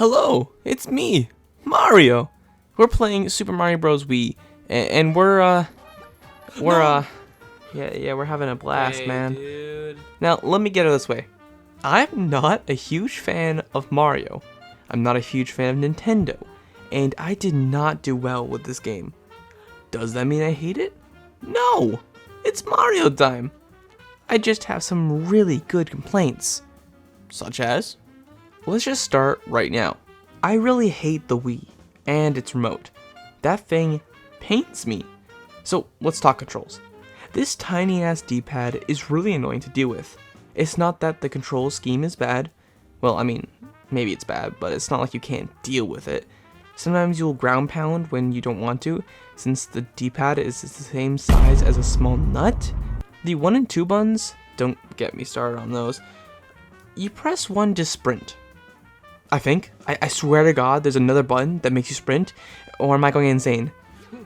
Hello, it's me, Mario. We're playing Super Mario Bros. Wii, and we're having a blast, Hey, man. dude. Now, let me get it this way. I'm not a huge fan of Mario. I'm not a huge fan of Nintendo, and I did not do well with this game. Does that mean I hate it? No! It's Mario time! I just have some really good complaints. Such as? Let's just start right now. I really hate the Wii and its remote. That thing pains me. So let's talk controls. This tiny ass D-pad is really annoying to deal with. It's not that the control scheme is bad. Well, I mean, maybe it's bad, but it's not like you can't deal with it. Sometimes you'll ground pound when you don't want to, since the D-pad is the same size as a small nut. The 1 and 2 buttons, don't get me started on those. You press 1 to sprint. I think. I swear to God, there's another button that makes you sprint, or am I going insane?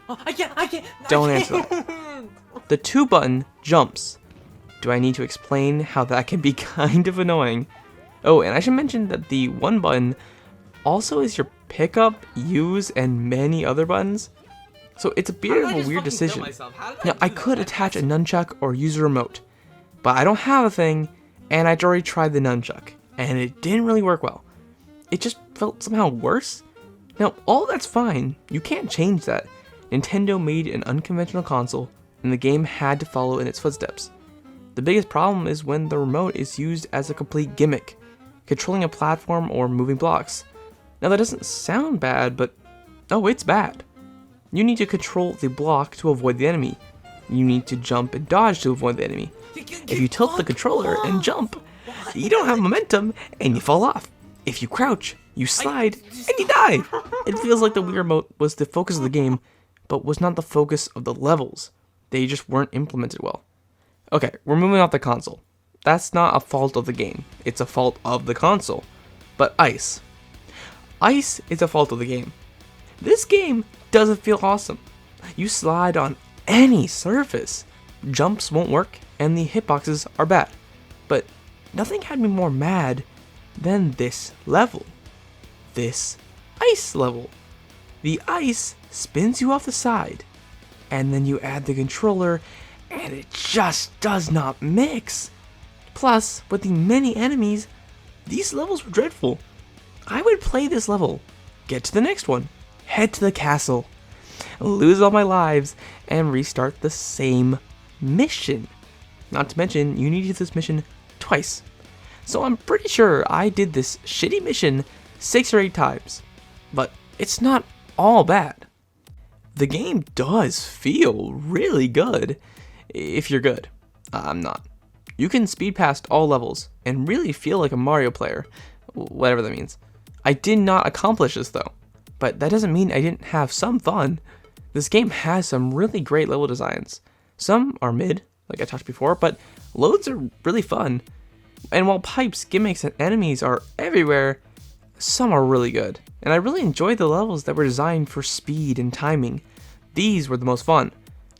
I can't. Don't answer that. The 2 button jumps. Do I need to explain how that can be kind of annoying? Oh, and I should mention that the 1 button also is your pickup, use, and many other buttons. So it's a bit of a weird decision. Now, I could attach a nunchuck or use a remote, but I don't have a thing, and I'd already tried the nunchuck, and it didn't really work well. It just felt somehow worse. Now, all that's fine. You can't change that. Nintendo made an unconventional console, and the game had to follow in its footsteps. The biggest problem is when the remote is used as a complete gimmick, controlling a platform or moving blocks. Now, that doesn't sound bad, but oh, it's bad. You need to control the block to avoid the enemy. You need to jump and dodge to avoid the enemy. If you tilt the controller and jump, you don't have momentum and you fall off. If you crouch, you slide, and you die! It feels like the Wii Remote was the focus of the game, but was not the focus of the levels. They just weren't implemented well. Okay, we're moving off the console. That's not a fault of the game, it's a fault of the console. But ice. Ice is a fault of the game. This game doesn't feel awesome. You slide on any surface. Jumps won't work, and the hitboxes are bad. But nothing had me more mad than this level. This ice level. The ice spins you off the side, and then you add the controller, and it just does not mix. Plus, with the many enemies, these levels were dreadful. I would play this level, get to the next one, head to the castle, lose all my lives, and restart the same mission. Not to mention, you need to do this mission twice. So I'm pretty sure I did this shitty mission 6 or 8 times. But it's not all bad. The game does feel really good, if you're good. I'm not. You can speed past all levels and really feel like a Mario player, whatever that means. I did not accomplish this though, but that doesn't mean I didn't have some fun. This game has some really great level designs. Some are mid, like I talked before, but loads are really fun. And while pipes, gimmicks, and enemies are everywhere, some are really good. And I really enjoyed the levels that were designed for speed and timing. These were the most fun.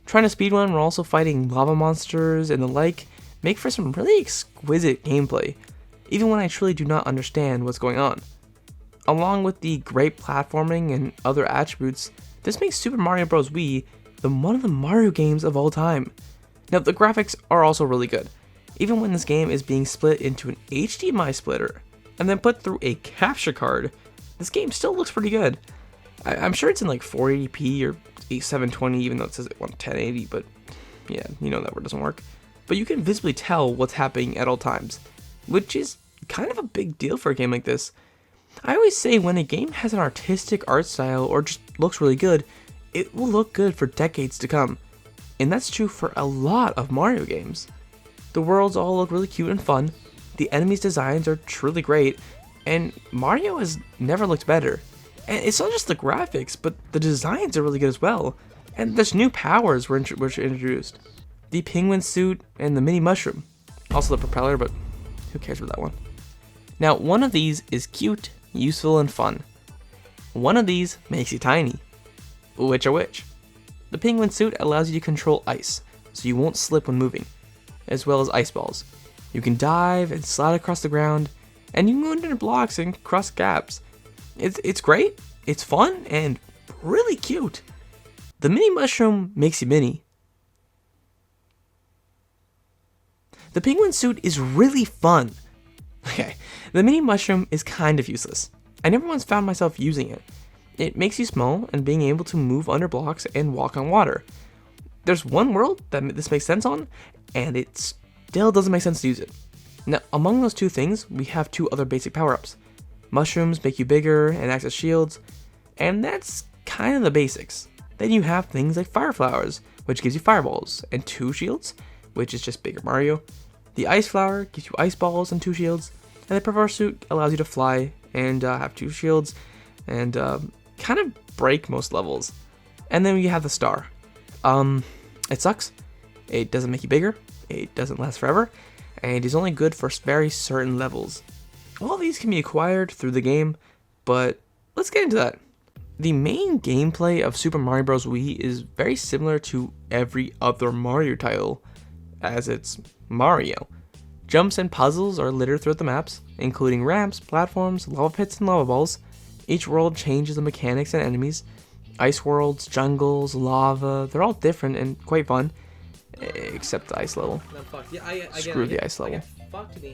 Trying to speedrun while also fighting lava monsters and the like make for some really exquisite gameplay, even when I truly do not understand what's going on. Along with the great platforming and other attributes, this makes Super Mario Bros. Wii one of the Mario games of all time. Now, the graphics are also really good. Even when this game is being split into an HDMI splitter and then put through a capture card, this game still looks pretty good. I'm sure it's in like 480p or 720, even though it says it wants 1080, but yeah, you know that word doesn't work. But you can visibly tell what's happening at all times, which is kind of a big deal for a game like this. I always say when a game has an artistic art style or just looks really good, it will look good for decades to come. And that's true for a lot of Mario games. The worlds all look really cute and fun, the enemies' designs are truly great, and Mario has never looked better. And it's not just the graphics, but the designs are really good as well. And there's new powers which were introduced. The penguin suit and the mini mushroom. Also the propeller, but who cares about that one? Now, one of these is cute, useful, and fun. One of these makes you tiny. Which are which? The penguin suit allows you to control ice, so you won't slip when moving, as well as ice balls. You can dive and slide across the ground, and you can go under blocks and cross gaps. It's great, it's fun, and really cute. The mini mushroom makes you mini. The penguin suit is really fun. Okay, the mini mushroom is kind of useless. I never once found myself using it. It makes you small and being able to move under blocks and walk on water. There's one world that this makes sense on, and it still doesn't make sense to use it. Now, among those two things, we have two other basic power-ups. Mushrooms make you bigger and act as shields, and that's kind of the basics. Then you have things like fire flowers, which gives you fireballs, and 2 shields, which is just bigger Mario. The ice flower gives you ice balls and 2 shields, and the purple suit allows you to fly and have 2 shields, and kind of break most levels. And then you have the star. It sucks. It doesn't make you bigger. It doesn't last forever, and is only good for very certain levels. All these can be acquired through the game, but let's get into that. The main gameplay of Super Mario Bros. Wii is very similar to every other Mario title, as it's Mario. Jumps and puzzles are littered throughout the maps, including ramps, platforms, lava pits, and lava balls. Each world changes the mechanics and enemies. Ice worlds, jungles, lava, they're all different and quite fun, except the ice level. Screw the ice level.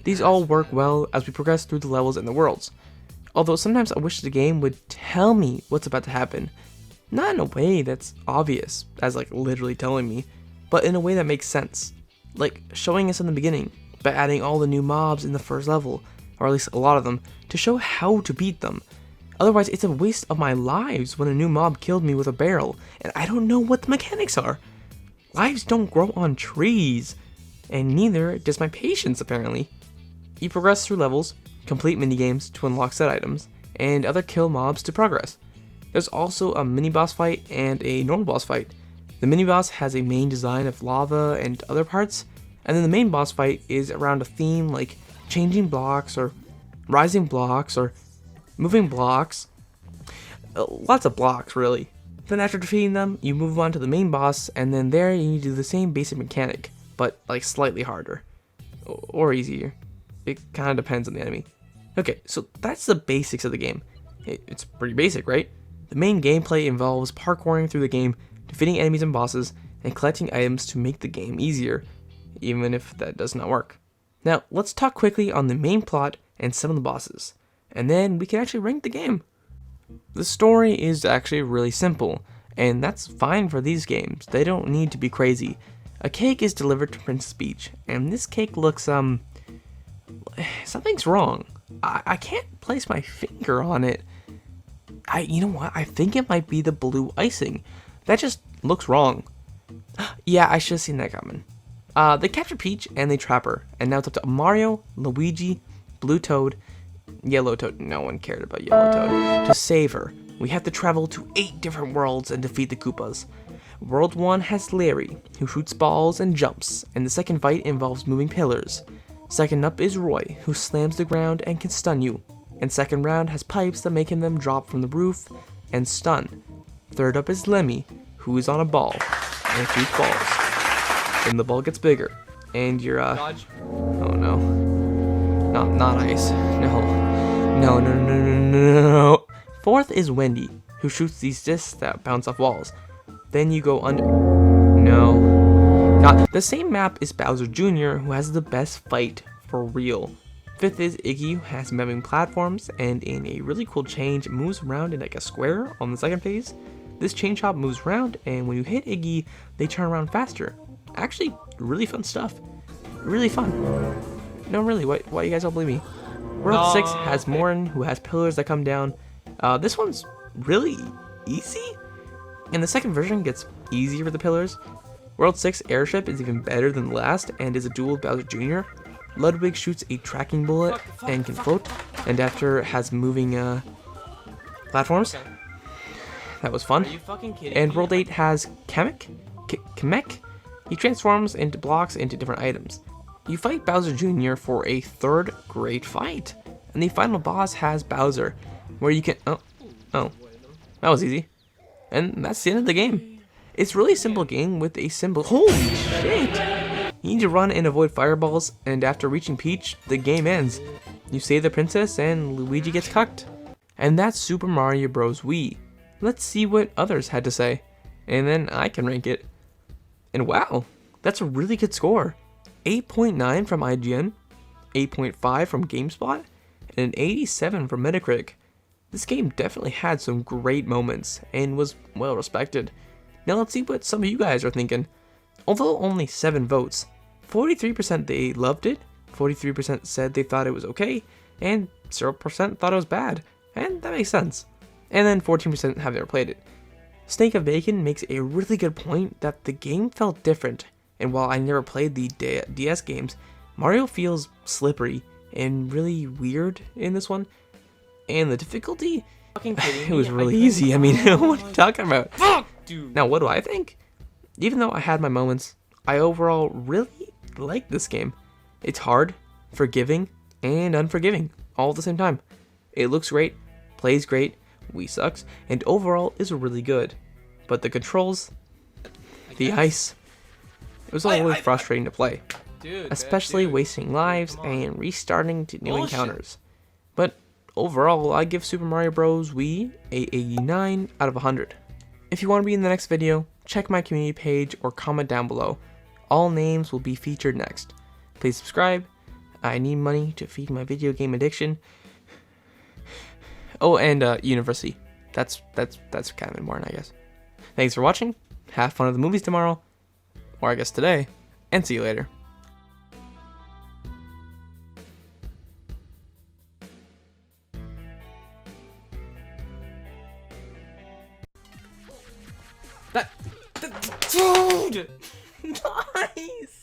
These all work well as we progress through the levels and the worlds. Although sometimes I wish the game would tell me what's about to happen. Not in a way that's obvious, as like literally telling me, but in a way that makes sense. Like showing us in the beginning, by adding all the new mobs in the first level, or at least a lot of them, to show how to beat them. Otherwise, it's a waste of my lives when a new mob killed me with a barrel, and I don't know what the mechanics are. Lives don't grow on trees, and neither does my patience, apparently. You progress through levels, complete minigames to unlock set items, and other kill mobs to progress. There's also a mini-boss fight and a normal boss fight. The mini-boss has a main design of lava and other parts, and then the main boss fight is around a theme like changing blocks, or rising blocks, or moving blocks. Lots of blocks, really. Then after defeating them, you move on to the main boss, and then there you do the same basic mechanic, but like slightly harder. Or easier. It kind of depends on the enemy. Okay, so that's the basics of the game. It's pretty basic, right? The main gameplay involves parkouring through the game, defeating enemies and bosses, and collecting items to make the game easier, even if that does not work. Now, let's talk quickly on the main plot and some of the bosses, and then we can actually rank the game. The story is actually really simple, and that's fine for these games. They don't need to be crazy. A cake is delivered to Princess Peach, and this cake looks, something's wrong. I can't place my finger on it. You know what? I think it might be the blue icing. That just looks wrong. Yeah, I should have seen that coming. They capture Peach and they trap her, and now it's up to Mario, Luigi, Blue Toad, Yellow Toad, no one cared about Yellow Toad, to save her. We have to travel to 8 different worlds and defeat the Koopas. World 1 has Larry, who shoots balls and jumps, and the second fight involves moving pillars. Second up is Roy, who slams the ground and can stun you. And second round has pipes that make them drop from the roof and stun. Third up is Lemmy, who is on a ball and shoots balls. Then the ball gets bigger, and you're Dodge. Oh no. Not ice. No. Fourth is Wendy, who shoots these discs that bounce off walls. Then you go under. No. The same map is Bowser Jr., who has the best fight for real. Fifth is Iggy, who has moving platforms, and in a really cool change, moves around in like a square on the second phase. This chain chomp moves around, and when you hit Iggy, they turn around faster. Actually, really fun stuff. Really fun. No, really, why you guys don't believe me? World 6 has Morin, who has pillars that come down. This one's really easy, and the second version gets easier with the pillars. World 6 Airship is even better than the last and is a duel with Bowser Jr. Ludwig shoots a tracking bullet and can float, and after has moving platforms. Okay. That was fun. Are you fucking kidding me? World 8 has Kamek. He transforms into blocks into different items. You fight Bowser Jr. for a third great fight, and the final boss has Bowser, where you can that was easy, and that's the end of the game. It's a really simple game with a simple. Holy shit! You need to run and avoid fireballs, and after reaching Peach, the game ends. You save the princess, and Luigi gets cucked. And that's Super Mario Bros. Wii. Let's see what others had to say, and then I can rank it. And wow, that's a really good score. 8.9 from IGN, 8.5 from GameSpot, and an 87 from Metacritic. This game definitely had some great moments and was well respected. Now let's see what some of you guys are thinking. Although only 7 votes, 43% they loved it, 43% said they thought it was okay, and 0% thought it was bad, and that makes sense. And then 14% have never played it. Snake of Bacon makes a really good point that the game felt different, and while I never played the DS games, Mario feels slippery and really weird in this one. And the difficulty? It was really easy. I mean, what are you talking about? Fuck, dude. Now, what do I think? Even though I had my moments, I overall really like this game. It's hard, forgiving, and unforgiving all at the same time. It looks great, plays great, Wii sucks, and overall is really good. But the controls, the ice, it was all really frustrating to play. Dude, especially wasting lives and restarting to new encounters. But overall, I give Super Mario Bros. Wii a 89 out of 100. If you want to be in the next video, check my community page or comment down below. All names will be featured next. Please subscribe. I need money to feed my video game addiction. Oh, and university. That's kind of important, I guess. Thanks for watching. Have fun at the movies tomorrow, or I guess today, and see you later. Dude! Nice!